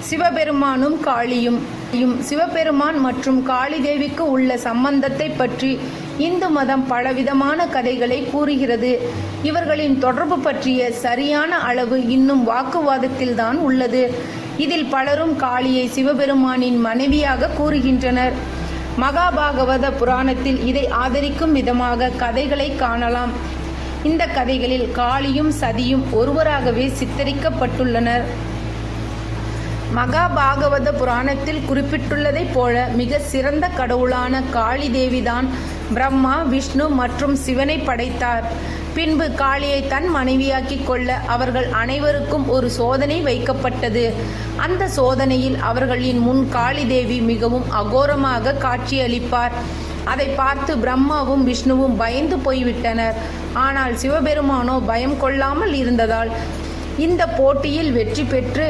சிவபெருமானும் காளியும். சிவபெருமான் மற்றும் காளி தேவிக்கு உள்ள சம்பந்தத்தை பற்றி இந்து மதம் பலவிதமான கதைகளை கூறுகிறது. இவர்களின் தொடர்பு பற்றிய சரியான அளவு இன்னும் வாக்குவாதத்தில்தான் உள்ளது. இதில் பலரும் காளியை சிவபெருமானின் மனைவியாக கூறுகின்றனர். மகாபாகவத புராணத்தில் இதை ஆதரிக்கும் விதமாக கதைகளை காணலாம். இந்த கதைகளில் காளியும் சதியும் ஒருவராகவே சித்தரிக்கப்பட்டுள்ளனர். மகாபாகவத புராணத்தில் குறிப்பிட்டுள்ளதைப் போல மிக சிறந்த கடவுளான காளி தேவிதான் பிரம்மா, விஷ்ணு மற்றும் சிவனை படைத்தார். பின்பு காளியை தன் மனைவியாக்கிக் கொள்ள அவர்கள் அனைவருக்கும் ஒரு சோதனை வைக்கப்பட்டது. அந்த சோதனையில் அவர்களின் முன் காளி தேவி மிகவும் அகோரமாக காட்சியளிப்பார். அதை பார்த்து பிரம்மாவும் விஷ்ணுவும் பயந்து போய்விட்டனர். ஆனால் சிவபெருமானோ பயம் கொள்ளாமல் இருந்ததால் இந்த போட்டியில் வெற்றி பெற்று